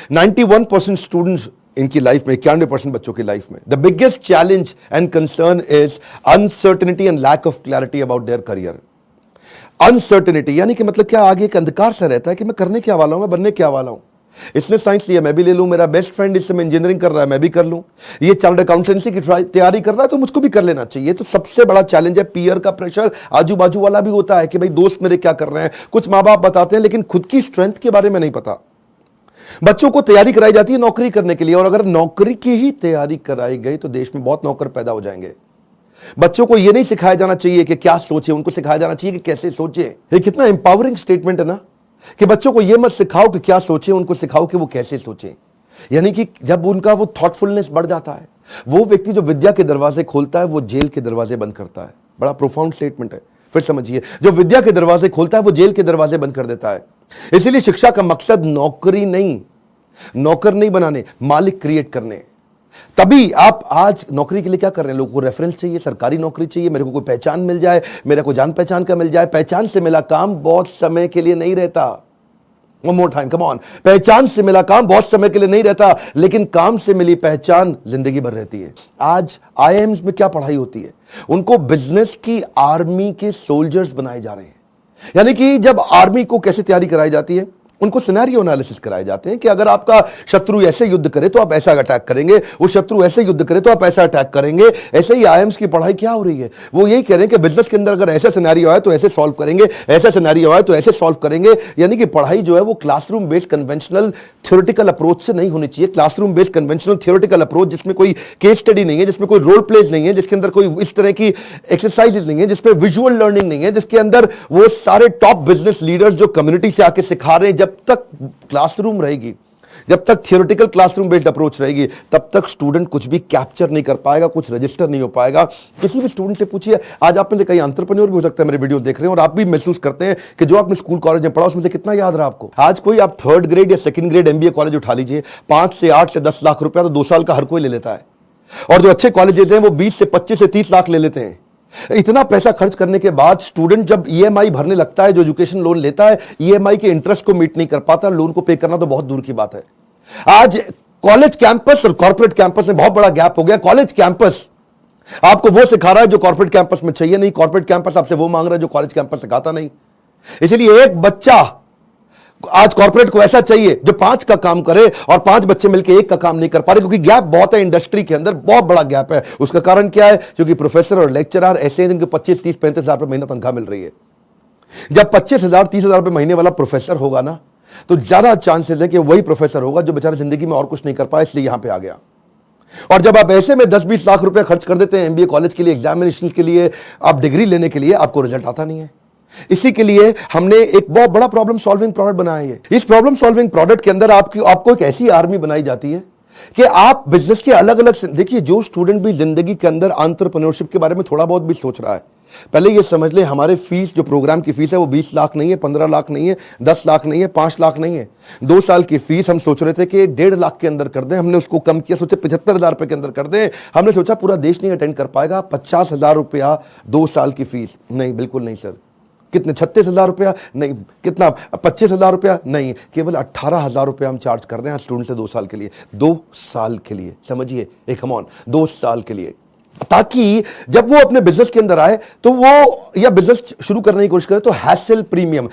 91% students इनकी life में, 91% बच्चों की लाइफ में the biggest challenge and concern is uncertainty and lack of clarity about their career. Uncertainty यानी कि मतलब क्या, आगे एक अंधकार सा रहता है कि मैं करने क्या वाला हूं, मैं बनने क्या वाला हूं। इसने साइंस लिया, मैं भी ले लूं, मेरा बेस्ट फ्रेंड इस समय इंजीनियरिंग कर रहा है, मैं भी कर लूं, ये चार्टर्ड अकाउंटेंसी की तैयारी कर रहा है तो मुझको भी कर लेना चाहिए। तो सबसे बड़ा चैलेंज है पीयर का प्रेशर, आजू बाजू वाला भी होता है कि भाई दोस्त मेरे क्या कर रहे हैं, कुछ माँ बाप बताते हैं लेकिन खुद की स्ट्रेंथ के बारे में नहीं पता। बच्चों को तैयारी कराई जाती है नौकरी करने के लिए, और अगर नौकरी की ही तैयारी कराई गई तो देश में बहुत नौकर पैदा हो जाएंगे। बच्चों को यह नहीं सिखाया जाना चाहिए कि क्या सोचे, उनको सिखाया जाना चाहिए कि कैसे सोचे। ये कितना एम्पावरिंग स्टेटमेंट है ना, कि बच्चों को यह मत सिखाओ कि क्या सोचे, उनको सिखाओ कि वो कैसे सोचे। यानी कि जब उनका वो थॉटफुलनेस बढ़ जाता है, वो व्यक्ति जो विद्या के दरवाजे खोलता है वो जेल के दरवाजे बंद करता है। बड़ा प्रोफाउंड स्टेटमेंट है, फिर समझिए, जो विद्या के दरवाजे खोलता है वो जेल के दरवाजे बंद कर देता है। इसीलिए शिक्षा का मकसद नौकरी नहीं, नौकर नहीं बनाने, मालिक क्रिएट करने। तभी आप आज नौकरी के लिए क्या कर रहे हैं, लोगों को रेफरेंस चाहिए, सरकारी नौकरी चाहिए, मेरे को कोई पहचान मिल जाए, मेरे को जान पहचान का मिल जाए। पहचान से मिला काम बहुत समय के लिए नहीं रहता। One more time, come on. पहचान से मिला काम बहुत समय के लिए नहीं रहता, लेकिन काम से मिली पहचान जिंदगी भर रहती है। आज IIMs में क्या पढ़ाई होती है, उनको बिजनेस की आर्मी के सोल्जर्स बनाए जा रहे हैं। यानी कि जब आर्मी को कैसे तैयारी कराई जाती है, उनको सिनेरियो एनालिसिस कराए जाते हैं कि अगर आपका शत्रु ऐसे युद्ध करे तो आप ऐसा अटैक करेंगे, वो शत्रु ऐसे युद्ध करे तो आप ऐसा अटैक करेंगे। ऐसे ही IIMs की पढ़ाई क्या हो रही है, वो यही कह रहे हैं कि बिजनेस के अंदर अगर ऐसा सिनेरियो आए तो ऐसे सॉल्व करेंगे, ऐसा सिनेरियो आए तो ऐसे सॉल्व करेंगे। यानी कि पढ़ाई जो है वो classroom based conventional theoretical approach से नहीं होनी चाहिए। Classroom based conventional theoretical approach जिसमें कोई केस स्टडी नहीं है, जिसमें कोई रोल प्लेज नहीं है, जिसके अंदर कोई इस तरह की एक्सरसाइजेज नहीं है, जिसमें विजुअल लर्निंग नहीं है, जिसके अंदर वो सारे टॉप बिजनेस लीडर्स जो कम्युनिटी से आके सिखा रहे हैं। जब तक क्लासरूम रहेगी, जब तक थियोरेटिकल क्लासरूम बेस्ड अप्रोच रहेगी, तब तक स्टूडेंट कुछ भी कैप्चर नहीं कर पाएगा, कुछ रजिस्टर नहीं हो पाएगा। किसी भी स्टूडेंट से पूछिए, आज आप में से कई एंटरप्रेन्योर भी हो सकता है मेरे वीडियो देख रहे हैं, और आप भी महसूस करते हैं कि जो आपने स्कूल कॉलेज में पढ़ा उसमें से कितना याद रहा आपको। आज कोई आप 3rd ग्रेड या 2nd ग्रेड MBA कॉलेज उठा लीजिए, 5 से 8 से 10 लाख रुपया तो 2 साल का हर कोई ले लेता है, और जो अच्छे कॉलेजेस हैं वो 20 से 25 से 30 लाख ले लेते हैं। इतना पैसा खर्च करने के बाद स्टूडेंट जब EMI भरने लगता है, जो एजुकेशन लोन लेता है, EMI के इंटरेस्ट को मीट नहीं कर पाता, लोन को पे करना तो बहुत दूर की बात है। आज कॉलेज कैंपस और कॉर्पोरेट कैंपस में बहुत बड़ा गैप हो गया। कॉलेज कैंपस आपको वो सिखा रहा है जो कॉर्पोरेट कैंपस में चाहिए नहीं, कॉर्पोरेट कैंपस आपसे वो मांग रहा है जो कॉलेज कैंपस सिखाता नहीं। इसलिए एक बच्चा आज कॉर्पोरेट को ऐसा चाहिए जो 5 का काम करे, और 5 बच्चे मिलकर 1 का काम नहीं कर पा रहे, क्योंकि गैप बहुत है इंडस्ट्री के अंदर, बहुत बड़ा गैप है। उसका कारण क्या है, क्योंकि प्रोफेसर और लेक्चरर ऐसे हैं जिनको 25, 30, 35 हजार रुपए महीना तनख्वाह मिल रही है। जब 25,000, 30,000 रुपए महीने वाला प्रोफेसर होगा ना, तो ज्यादा चांसेस है कि वही प्रोफेसर होगा जो बेचारा जिंदगी में और कुछ नहीं कर पाया, इसलिए यहां पे आ गया। और जब आप ऐसे में 10-20 लाख रुपए खर्च कर देते हैं MBA कॉलेज के लिए, एग्जामिनेशन के लिए, आप डिग्री लेने के लिए, आपको रिजल्ट आता नहीं है। इसी के लिए हमने एक बहुत बड़ा प्रॉब्लम सॉल्विंग प्रोडक्ट बनाया है। इस प्रॉब्लम सॉल्विंग प्रोडक्ट के अंदर आपको एक ऐसी आर्मी बनाई जाती है कि आप बिजनेस के अलग अलग, देखिए जो स्टूडेंट भी जिंदगी के अंदर एंटरप्रेन्योरशिप के बारे में थोड़ा बहुत भी सोच रहा है, पहले ये समझ ले हमारे फीस, जो प्रोग्राम की फीस है वो 20 लाख नहीं है, 15 लाख नहीं है, 10 लाख नहीं है, 5 लाख नहीं है। 2 साल की फीस हम सोच रहे थे कि 1.5 लाख के अंदर कर दें, हमने उसको कम किया, सोचे 75,000 रुपए के अंदर कर दें। हमने सोचा पूरा देश नहीं अटेंड कर पाएगा, 50,000 रुपया 2 साल की फीस। नहीं, बिल्कुल नहीं सर। कितने, 36,000 रुपया? नहीं। कितना, 25,000 रुपया? नहीं, केवल 18,000 रुपया हम चार्ज कर रहे हैं स्टूडेंट से 2 साल के लिए। 2 साल के लिए, समझिए, एक कम ऑन 2 साल के लिए, ताकि जब वो अपने बिजनेस के अंदर आए तो वो, या बिजनेस शुरू करने की कोशिश करे तो हैसल प्रीमियम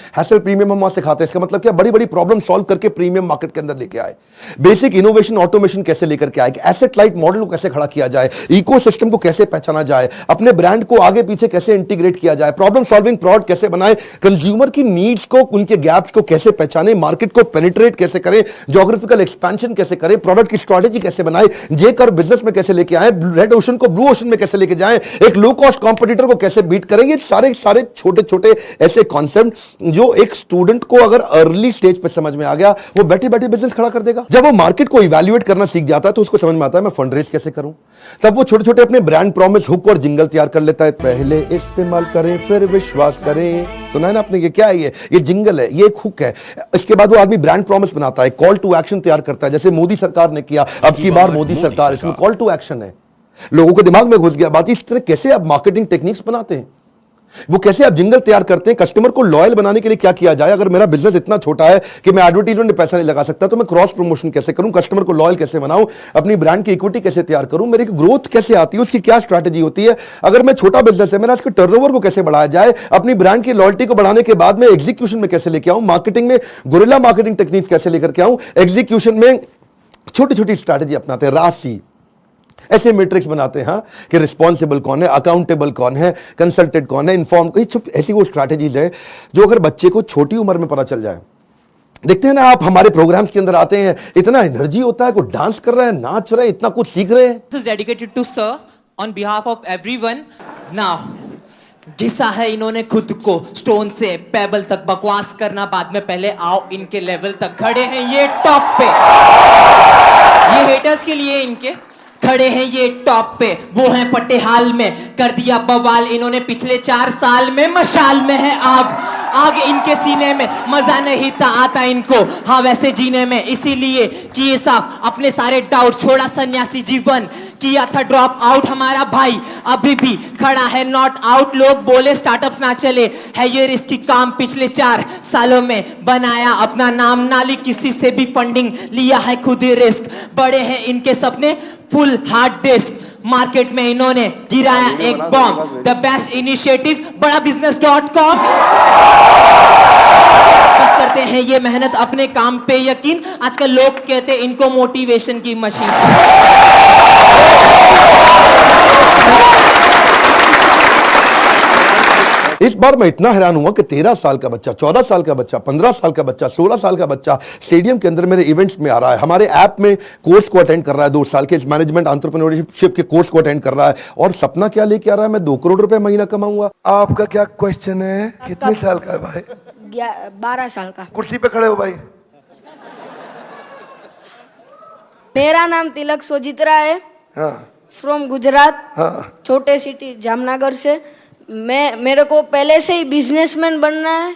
हम वहां सिखाते हैं। इसका मतलब क्या, बड़ी बड़ी प्रॉब्लम सॉल्व करके प्रीमियम मार्केट के अंदर लेके आए, बेसिक इनोवेशन ऑटोमेशन कैसे लेकर के आए, एसेट लाइट मॉडल को कैसे खड़ा किया जाए, इकोसिस्टम को कैसे पहचाना जाए, अपने ब्रांड को आगे पीछे कैसे इंटीग्रेट किया जाए, प्रॉब्लम सॉल्विंग प्रोडक्ट कैसे बनाए, कंज्यूमर की नीड्स को, उनके गैप्स को कैसे पहचाने, मार्केट को पेनिट्रेट कैसे करें, ज्योग्राफिकल एक्सपेंशन कैसे करें, प्रोडक्ट की स्ट्रेटेजी कैसे बनाए, जे कर बिजनेस में कैसे लेके आए, रेड ओशन को ब्लू ओशन में कैसे लेके जाएं, एक लो कॉस्ट कॉम्पिटिटर को कैसे बीट करेंगे। सारे छोटे छोटे ऐसे कॉन्सेप्ट जो एक स्टूडेंट को अगर अर्ली स्टेज पे समझ में आ गया, वो बैठे बैठे बिजनेस खड़ा कर देगा। जब वो मार्केट को इवैल्यूएट करना सीख जाता है तो उसको समझ में आता है मैं फंड रेज कैसे करूं। तब वो छोटे छोटे अपने ब्रांड प्रॉमिस, हुक और जिंगल तैयार कर लेता है। पहले इस्तेमाल करें फिर विश्वास करें, सुना है ना आपने, ये क्या है, ये जिंगल है, ये एक हुक है। इसके बाद वो आदमी ब्रांड प्रॉमिस बनाता है, कॉल टू एक्शन तैयार करता है, जैसे मोदी सरकार ने किया, अब की बार मोदी सरकार, इसमें कॉल टू एक्शन है, लोगों के दिमाग में घुस गया बात। इस तरह कैसे आप मार्केटिंग टेक्निक्स बनाते हैं, वो कैसे आप जिंगल तैयार करते हैं, कस्टमर को लॉयल बनाने के लिए क्या किया जाए। अगर मेरा बिजनेस इतना छोटा है कि मैं एडवर्टाइजमेंट में पैसा नहीं लगा सकता, तो मैं क्रॉस प्रमोशन कैसे करूं, कस्टमर को लॉयल कैसे बनाऊं, अपनी ब्रांड की इक्विटी कैसे तैयार करूं, मेरी ग्रोथ कैसे आती है, उसकी क्या स्ट्रैटेजी होती है। अगर मैं छोटा बिजनेस है, मेरा इसके टर्नओवर को कैसे बढ़ाया जाए, अपनी ब्रांड की लॉयल्टी को बढ़ाने के बाद में एग्जीक्यूशन में कैसे लेके आऊं, मार्केटिंग में गुरिल्ला मार्केटिंग टेक्निक कैसे लेकर के आऊं, एग्जीक्यूशन में छोटी छोटी स्ट्रैटेजी अपनाते हैं, राशि ऐसे मैट्रिक्स बनाते हैं कि रिस्पॉन्सिबल कौन है, अकाउंटेबल कौन है, कंसल्टेड कौन है, इन्फॉर्म, ऐसी वो स्ट्रैटेजीज है जो अगर बच्चे को छोटी उम्र में पता चल जाए। देखते हैं ना आप हमारे प्रोग्राम्स के अंदर आते हैं, इतना एनर्जी होता है, कोई डांस कर रहा है, नाच रहे हैं, इतना कुछ सीख रहे हैं। This is dedicated to sir on behalf of everyone. Now घिसा है इन्होंने खुद को स्टोन से पेबल तक, बकवास करना बाद में, पहले आओ इनके लेवल तक। खड़े हैं ये टॉप पे, ये हेटर्स के लिए इनके खड़े हैं ये टॉप पे, वो हैं फटे हाल में, कर दिया बवाल इन्होंने पिछले 4 साल में। मशाल में है आग, आग इनके सीने में, मजा नहीं था आता इनको हाँ वैसे जीने में, इसीलिए किए साफ अपने सारे डाउट, छोड़ा सन्यासी जीवन, किया था ड्रॉप आउट हमारा भाई, अभी भी खड़ा है नॉट आउट। लोग बोले स्टार्टअप्स ना चले, है ये रिस्की काम, पिछले 4 सालों में बनाया अपना नाम, नाली किसी से भी फंडिंग, लिया है खुद ही रिस्क, बड़े हैं इनके सपने फुल हार्ड डिस्क, मार्केट में इन्होंने गिराया एक बॉम्ब, द बेस्ट इनिशिएटिव बड़ा business.com। बस करते हैं ये मेहनत अपने काम पे यकीन, आजकल लोग कहते हैं इनको मोटिवेशन की मशीन। इस बार मैं इतना हैरान हुआ कि 13 साल का बच्चा, 14 साल का बच्चा, 15 साल का बच्चा, 16 साल का बच्चा स्टेडियम के अंदर मेरे इवेंट्स में आ रहा है, हमारे ऐप में कोर्स को अटेंड कर रहा है, 2 साल के इस मैनेजमेंट एंटरप्रेन्योरशिप के कोर्स को अटेंड कर रहा है, और सपना क्या लेके आ रहा है, मैं 2 करोड़ रुपए महीना कमाऊंगा। आपका क्या क्वेश्चन है, कितने साल का है भाई? 12 साल का। कुर्सी पे खड़े हो भाई। मेरा नाम तिलक सोजित्रा है, हाँ, फ्रॉम गुजरात, हाँ, छोटे सिटी जामनगर से। मेरे को पहले से ही बिजनेसमैन बनना है,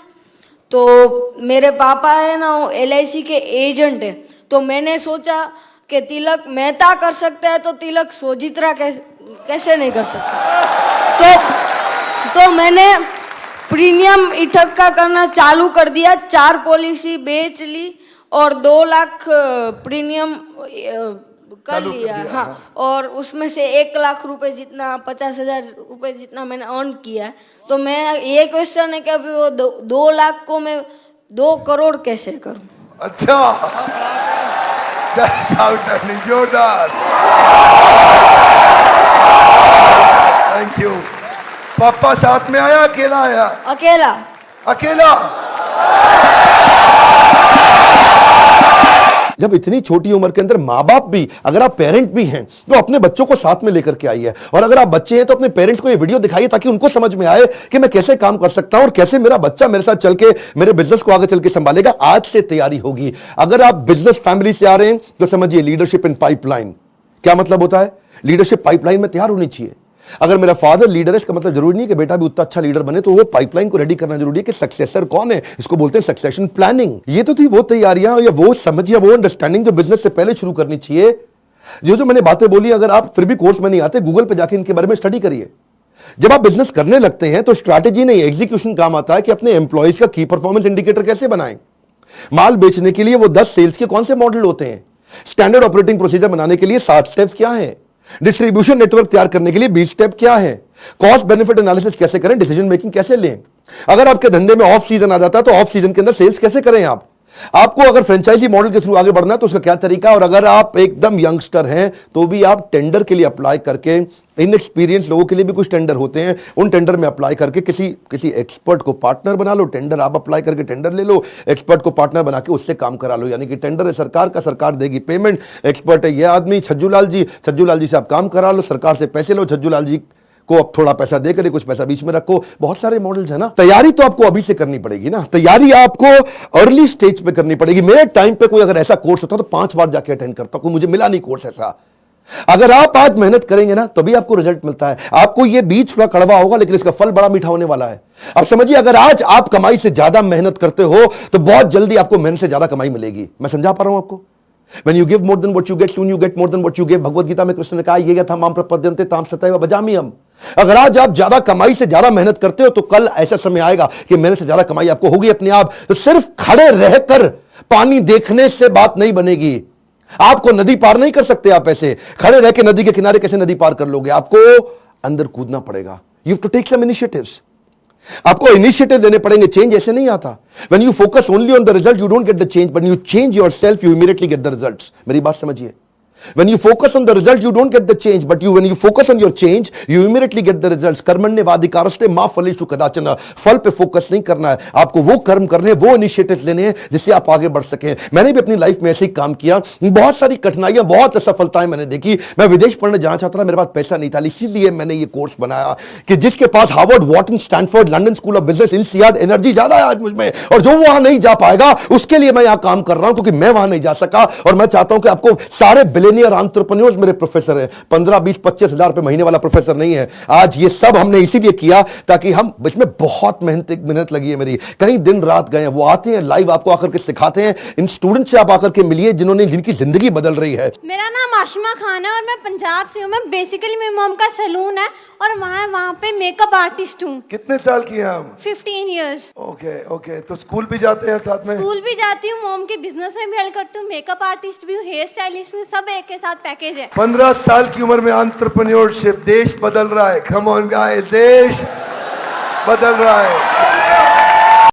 तो मेरे पापा है ना वो LIC के एजेंट है, तो मैंने सोचा कि तिलक मेहता कर सकता है तो तिलक सोजित्रा कैसे नहीं कर सकता। तो मैंने प्रीमियम इकट्ठा करना चालू कर दिया, 4 पॉलिसी बेच ली और 2 लाख प्रीमियम कर लिया। हाँ, और उसमें से 1 लाख रुपए जितना, 50,000 रुपए जितना मैंने अर्न किया है। तो मैं ये क्वेश्चन है कि अभी वो 2 लाख को मैं 2 करोड़ कैसे करूं? अच्छा, जोरदार, थैंक यू। पापा साथ में आया, अकेला आया? अकेला। अकेला। जब इतनी छोटी उम्र के अंदर माँ बाप भी, अगर आप पेरेंट भी हैं तो अपने बच्चों को साथ में लेकर के आइए, और अगर आप बच्चे हैं तो अपने पेरेंट्स को ये वीडियो दिखाइए ताकि उनको समझ में आए कि मैं कैसे काम कर सकता हूं और कैसे मेरा बच्चा मेरे साथ चल के मेरे बिजनेस को आगे चल के संभालेगा। आज से तैयारी होगी। अगर आप बिजनेस फैमिली से आ रहे हैं तो समझिए लीडरशिप इन पाइपलाइन। क्या मतलब होता है? लीडरशिप पाइपलाइन में तैयार होनी चाहिए। अगर मेरा फादर लीडर है, इसका मतलब जरूरी नहीं कि बेटा भी उतना अच्छा लीडर बने, तो वो पाइपलाइन को रेडी करना जरूरी है कि सक्सेसर कौन है, इसको बोलते हैं सक्सेशन प्लानिंग। ये तो थी वो तैयारियां या वो समझ या वो अंडरस्टैंडिंग जो बिजनेस से पहले शुरू करनी चाहिए। जो मैंने बातें बोली, अगर आप फिर भी कोर्स में नहीं आते, गूगल पे जाके इनके बारे में स्टडी करिए। जब आप बिजनेस करने लगते हैं तो स्ट्रैटेजी नहीं, एग्जीक्यूशन काम आता है कि अपने एम्प्लॉइज का की परफॉर्मेंस इंडिकेटर कैसे बनाएं। माल बेचने के लिए वो 10 सेल्स के कौन से मॉडल होते हैं, स्टैंडर्ड ऑपरेटिंग प्रोसीजर बनाने के लिए 7 स्टेप्स क्या हैं, डिस्ट्रीब्यूशन नेटवर्क तैयार करने के लिए 20 स्टेप क्या है, कॉस्ट बेनिफिट एनालिसिस कैसे करें, डिसीजन मेकिंग कैसे लें। अगर आपके धंधे में ऑफ सीजन आ जाता है तो ऑफ सीजन के अंदर सेल्स कैसे करें आपको अगर फ्रेंचाइजी मॉडल के थ्रू आगे बढ़ना है तो उसका क्या तरीका, और अगर आप एकदम यंगस्टर हैं तो भी आप टेंडर के लिए अप्लाई करके, इनएक्सपीरियंस लोगों के लिए भी कुछ टेंडर होते हैं, उन टेंडर में अप्लाई करके किसी एक्सपर्ट को पार्टनर बना लो। टेंडर आप अप्लाई करके टेंडर ले लो, एक्सपर्ट को पार्टनर बना के उससे काम करा लो। यानी कि टेंडर है सरकार का, सरकार देगी पेमेंट, एक्सपर्ट है ये आदमी छज्जूलाल जी से आप काम करा लो, सरकार से पैसे लो, छज्जूलाल जी को अब थोड़ा पैसा देकर कुछ पैसा बीच में रखो। बहुत सारे मॉडल्स है ना। तैयारी तो आपको अभी से करनी पड़ेगी ना, तैयारी आपको अर्ली स्टेज पे करनी पड़ेगी। मेरे टाइम पे कोई अगर ऐसा कोर्स होता तो 5 बार जाके अटेंड करता, कोई मुझे मिला नहीं कोर्स ऐसा। अगर आप आज मेहनत करेंगे ना तभी आपको रिजल्ट मिलता है। आपको ये बीज थोड़ा कड़वा होगा लेकिन इसका फल बड़ा मीठा होने वाला है। अब समझिए, अगर आज आप कमाई से ज्यादा मेहनत करते हो तो बहुत जल्दी आपको मेहनत से ज्यादा कमाई मिलेगी। मैं समझा पा रहा हूं आपको? When you give more than what you get, soon you get more than what you give। Bhagavad Gita में कृष्ण ने कहा, ये यथा माम प्रपद्यन्ते ताम सतैव भजाम्यहम्। अगर आज आप ज्यादा कमाई से ज्यादा मेहनत करते हो तो कल ऐसा समय आएगा कि मेहनत से ज्यादा कमाई आपको होगी अपने आप। तो सिर्फ खड़े रहकर पानी देखने से बात नहीं बनेगी। आपको नदी पार नहीं कर सकते आप ऐसे खड़े रह के। नदी के किनारे कैसे नदी पार कर लोगे? आपको अंदर कूदना पड़ेगा। You have to take some initiatives. आपको इनिशिएटिव देने पड़ेंगे। चेंज ऐसे नहीं आता। When you focus only on the result you don't get the change, but you change yourself you immediately get the results. मेरी बात समझिए। When you focus on the result, you don't get the change. But when you focus on your change, you immediately get the results. कर्मण्येवाधिकारस्ते मा फलेषु कदाचन। फल पे focus नहीं करना है आपको। वो कर्म करने, वो इनिशिएटिव लेने हैं जिससे आप आगे बढ़ सकें। मैंने भी अपनी लाइफ में ऐसे ही काम किया। बहुत सारी कठिनाइयां, बहुत असफलताएं मैंने देखी। मैं विदेश पढ़ने जाना चाहता था, मेरे पास पैसा नहीं था, इसीलिए मैंने ये कोर्स बनाया कि जिसके पास Harvard, Wharton, Stanford, London school of business, INSEAD, energy ज्यादा है आज मुझ में, और जो वहां नहीं जा पाएगा उसके लिए मैं यहां काम कर रहा हूं, क्योंकि मैं वहां नहीं जा सका। और मैं चाहता हूं कि आपको सारे बिलियनियर एंटरप्रेन्योर्स मेरे प्रोफेसर है। 15, 20, 25 हजार रुपए महीने वाला प्रोफेसर नहीं है। आज ये सब हमने इसीलिए किया ताकि हम, इसमें बहुत मेहनत लगी है मेरी, कई दिन रात गए हैं। वो आते हैं लाइव, आपको आकर के सिखाते हैं। इन स्टूडेंट से आप आकर के मिलिए जिनकी जिंदगी बदल रही है। मेरा नाम आशिमा खान है और मैं पंजाब से हूँ। मैं बेसिकली मेरी मॉम का सैलून है और वहाँ पे मेकअप आर्टिस्ट हूँ। कितने साल की हैं आप? 15 इयर्स। Okay okay. तो स्कूल भी जाते हैं साथ में? स्कूल भी जाती हूँ, मॉम के बिजनेस में भी हेल्प करती हूँ, मेकअप आर्टिस्ट भी हूँ, हेयर स्टाइलिस्ट भी हूँ, सब एक के साथ पैकेज है। 15 साल की उम्र में एंटरप्रेन्योरशिप, देश बदल रहा है। कम ऑन गाइस, देश बदल रहा है।